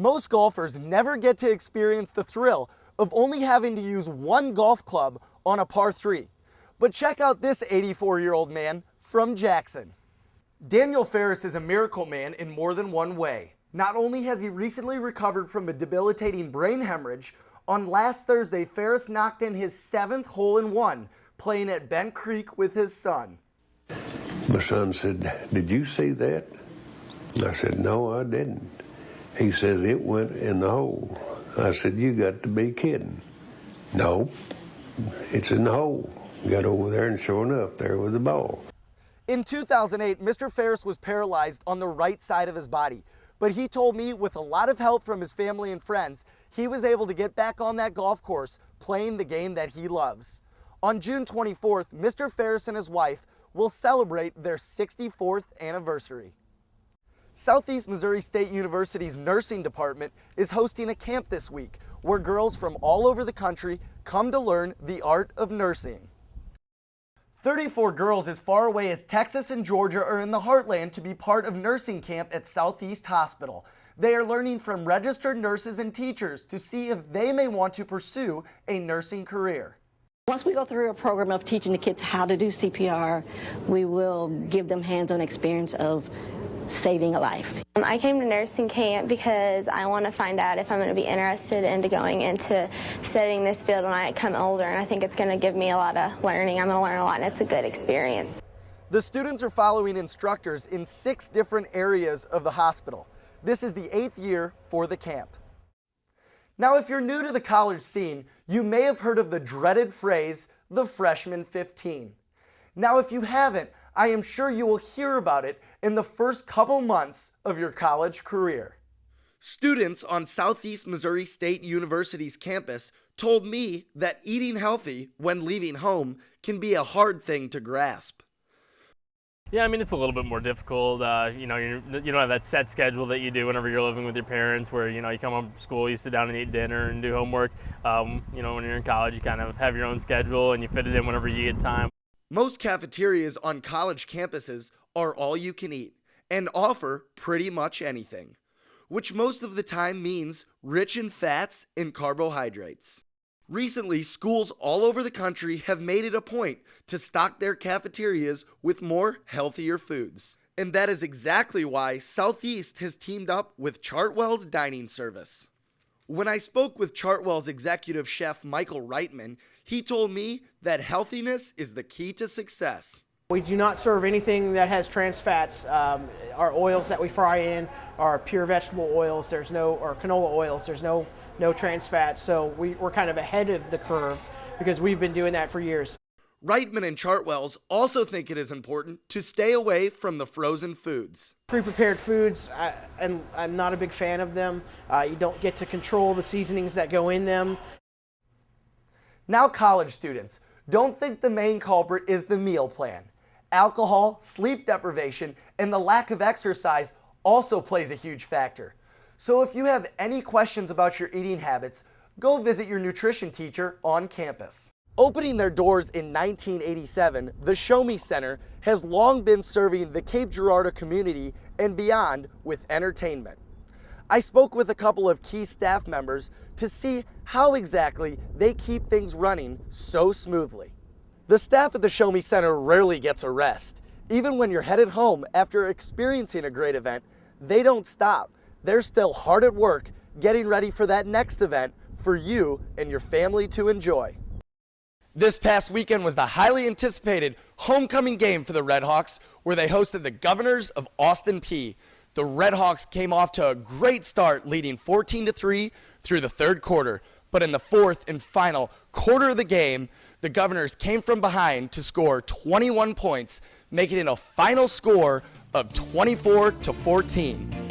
Most golfers never get to experience the thrill of only having to use one golf club on a par 3. But check out this 84-year-old man from Jackson. Daniel Ferris is a miracle man in more than one way. Not only has he recently recovered from a debilitating brain hemorrhage, on last Thursday, Ferris knocked in his 7th hole-in-one, playing at Bent Creek with his son. My son said, "Did you see that?" I said, "No, I didn't." He says, "It went in the hole." I said, "You got to be kidding." "No, it's in the hole." Got over there and sure enough, there was the ball. In 2008, Mr. Ferris was paralyzed on the right side of his body, but he told me with a lot of help from his family and friends, he was able to get back on that golf course playing the game that he loves. On June 24th, Mr. Ferris and his wife will celebrate their 64th anniversary. Southeast Missouri State University's nursing department is hosting a camp this week where girls from all over the country come to learn the art of nursing. 34 girls as far away as Texas and Georgia are in the heartland to be part of nursing camp at Southeast Hospital. They are learning from registered nurses and teachers to see if they may want to pursue a nursing career. Once we go through a program of teaching the kids how to do CPR, we will give them hands-on experience of saving a life. I came to nursing camp because I want to find out if I'm going to be interested into going into studying this field when I become older, and I think it's going to give me a lot of learning. I'm going to learn a lot, and it's a good experience. The students are following instructors in 6 different areas of the hospital. This is the 8th year for the camp. Now, if you're new to the college scene, you may have heard of the dreaded phrase, the freshman 15. Now, if you haven't, I am sure you will hear about it in the first couple months of your college career. Students on Southeast Missouri State University's campus told me that eating healthy when leaving home can be a hard thing to grasp. Yeah, I mean, it's a little bit more difficult. You don't have that set schedule that you do whenever you're living with your parents where, you come home from school, you sit down and eat dinner and do homework. When you're in college, you kind of have your own schedule and you fit it in whenever you get time. Most cafeterias on college campuses are all you can eat and offer pretty much anything, which most of the time means rich in fats and carbohydrates. Recently, schools all over the country have made it a point to stock their cafeterias with more healthier foods. And that is exactly why Southeast has teamed up with Chartwell's Dining Service. When I spoke with Chartwell's executive chef Michael Reitman, he told me that healthiness is the key to success. We do not serve anything that has trans fats. Our oils that we fry in are pure vegetable oils. Or canola oils. There's no trans fats. So we're kind of ahead of the curve because we've been doing that for years. Reitman and Chartwells also think it is important to stay away from the frozen foods. Pre-prepared foods, I'm not a big fan of them. You don't get to control the seasonings that go in them. Now, college students, don't think the main culprit is the meal plan. Alcohol, sleep deprivation, and the lack of exercise also plays a huge factor. So if you have any questions about your eating habits, go visit your nutrition teacher on campus. Opening their doors in 1987, the Show Me Center has long been serving the Cape Girardeau community and beyond with entertainment. I spoke with a couple of key staff members to see how exactly they keep things running so smoothly. The staff at the Show Me Center rarely gets a rest. Even when you're headed home after experiencing a great event, they don't stop. They're still hard at work getting ready for that next event for you and your family to enjoy. This past weekend was the highly anticipated homecoming game for the Redhawks, where they hosted the Governors of Austin Peay. The Redhawks came off to a great start, leading 14-3 through the 3rd quarter. But in the 4th and final quarter of the game, the Governors came from behind to score 21 points, making it a final score of 24-14.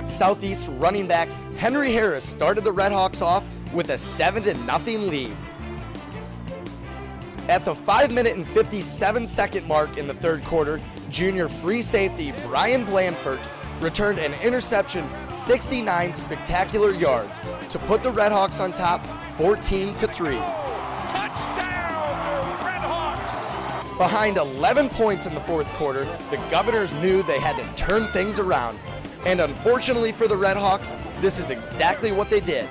Southeast running back Henry Harris started the Redhawks off with a 7-0 lead. At the 5-minute and 57-second mark in the 3rd quarter, junior free safety Brian Blandford returned an interception 69 spectacular yards to put the Redhawks on top 14-3. Touchdown, Redhawks! Behind 11 points in the fourth quarter, the Governors knew they had to turn things around. And unfortunately for the Redhawks, this is exactly what they did.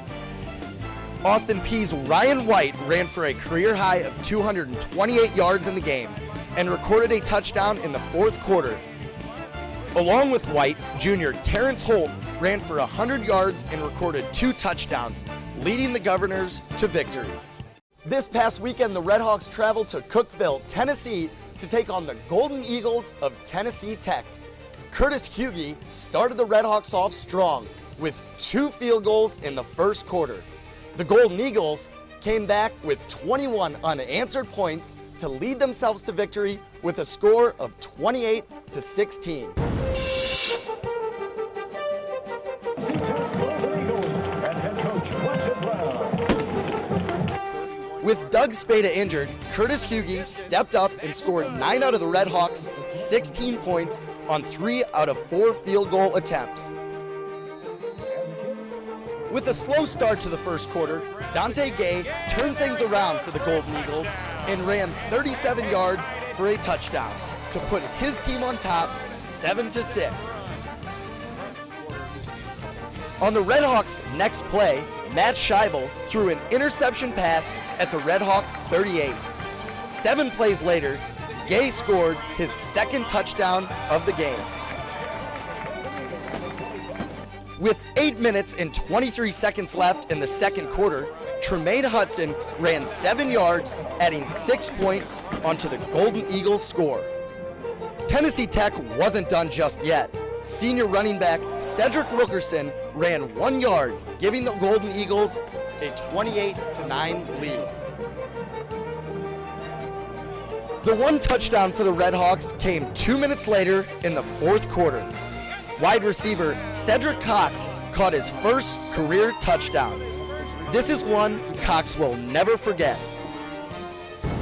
Austin Peay's Ryan White ran for a career high of 228 yards in the game and recorded a touchdown in the fourth quarter. Along with White, junior Terrence Holt ran for 100 yards and recorded 2 touchdowns, leading the Governors to victory. This past weekend, the Redhawks traveled to Cookeville, Tennessee to take on the Golden Eagles of Tennessee Tech. Curtis Hughey started the Redhawks off strong with 2 field goals in the first quarter. The Golden Eagles came back with 21 unanswered points to lead themselves to victory with a score of 28-16. With Doug Spada injured, Curtis Hughey stepped up and scored 9 out of the Redhawks' 16 points on 3 out of 4 field goal attempts. With a slow start to the first quarter, Dante Gay turned things around for the Golden Eagles and ran 37 yards for a touchdown to put his team on top 7-6. On the Redhawks' next play, Matt Scheibel threw an interception pass at the Redhawk 38. 7 plays later, Gay scored his second touchdown of the game. With 8 minutes and 23 seconds left in the second quarter, Tremaine Hudson ran 7 yards, adding 6 points onto the Golden Eagles score. Tennessee Tech wasn't done just yet. Senior running back Cedric Wilkerson ran 1 yard, giving the Golden Eagles a 28-9 lead. The 1 touchdown for the Redhawks came 2 minutes later in the fourth quarter. Wide receiver Cedric Cox caught his first career touchdown. This is one Cox will never forget.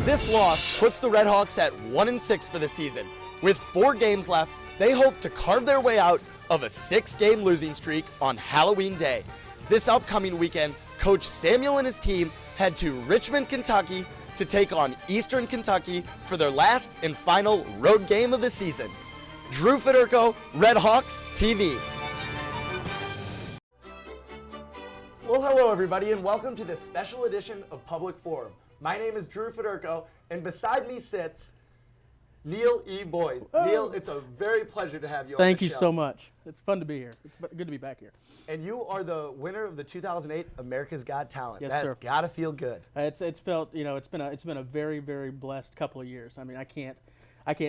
This loss puts the Redhawks at 1-6 for the season. With 4 games left, they hope to carve their way out of a 6-game losing streak on Halloween Day. This upcoming weekend, Coach Samuel and his team head to Richmond, Kentucky to take on Eastern Kentucky for their last and final road game of the season. Drew Federko, Redhawks TV. Well, hello everybody, and welcome to this special edition of Public Forum. My name is Drew Federko, and beside me sits Neil E. Boyd. Oh. Neil, it's a very pleasure to have you on the show. Thank you so much. It's fun to be here. It's good to be back here. And you are the winner of the 2008 America's Got Talent. Yes, That's sir. Gotta feel good. It's felt, it's been a very, very blessed couple of years. I mean, I can't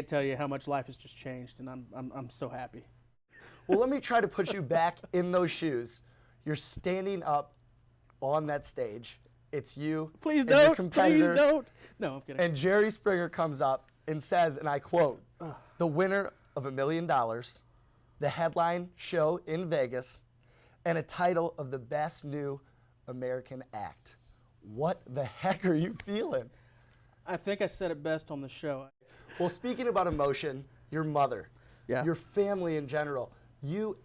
tell you how much life has just changed, and I'm so happy. Well, let me try to put you back in those shoes. You're standing up on that stage. It's you. Please and your don't. competitor. Please don't. No, I'm kidding. And Jerry Springer comes up and says, and I quote, "The winner of $1 million, the headline show in Vegas, and a title of the best new American act." What the heck are you feeling? I think I said it best on the show. Well, speaking about emotion, your mother, your family in general,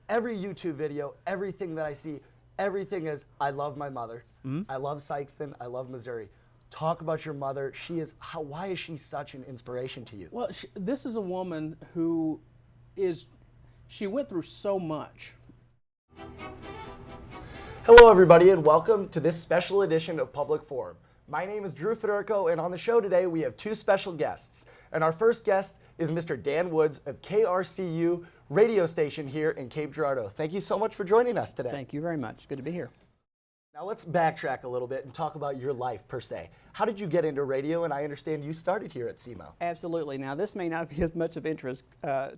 every YouTube video, everything that I see, everything is, I love my mother. Mm-hmm. I love Sykeston. I love Missouri. Talk about your mother. Why is she such an inspiration to you? Well, this is a woman who she went through so much. Hello, everybody, and welcome to this special edition of Public Forum. My name is Drew Federko, and on the show today, we have 2 special guests. And our first guest is Mr. Dan Woods of KRCU radio station here in Cape Girardeau. Thank you so much for joining us today. Thank you very much. Good to be here. Now let's backtrack a little bit and talk about your life per se. How did you get into radio? And I understand you started here at SEMO. Absolutely. Now this may not be as much of interest. Now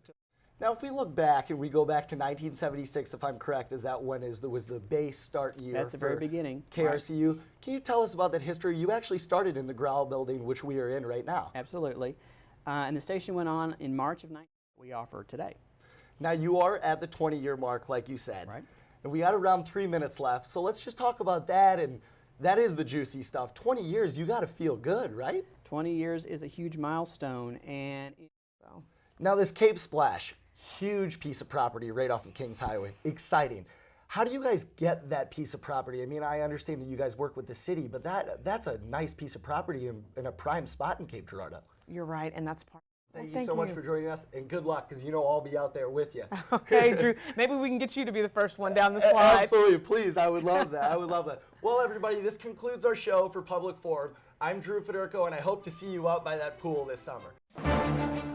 if we look back and we go back to 1976, if I'm correct, was the base start year That's the very beginning. KRCU. Right. Can you tell us about that history? You actually started in the Growl building, which we are in right now. Absolutely. And the station went on in March of 19. We offer today. Now you are at the 20-year mark, like you said. Right. And we got around 3 minutes left, so let's just talk about that, and that is the juicy stuff. 20 years, you got to feel good, right? 20 years is a huge milestone, and Now this Cape Splash, huge piece of property right off of Kings Highway, exciting. How do you guys get that piece of property? I mean, I understand that you guys work with the city, but that's a nice piece of property in a prime spot in Cape Girardeau. You're right, and that's part. Thank you so much for joining us, and good luck, because you know I'll be out there with you. Okay, Drew. Maybe we can get you to be the first one down the slide. Absolutely, please. I would love that. I would love that. Well, everybody, this concludes our show for Public Forum. I'm Drew Federko, and I hope to see you out by that pool this summer.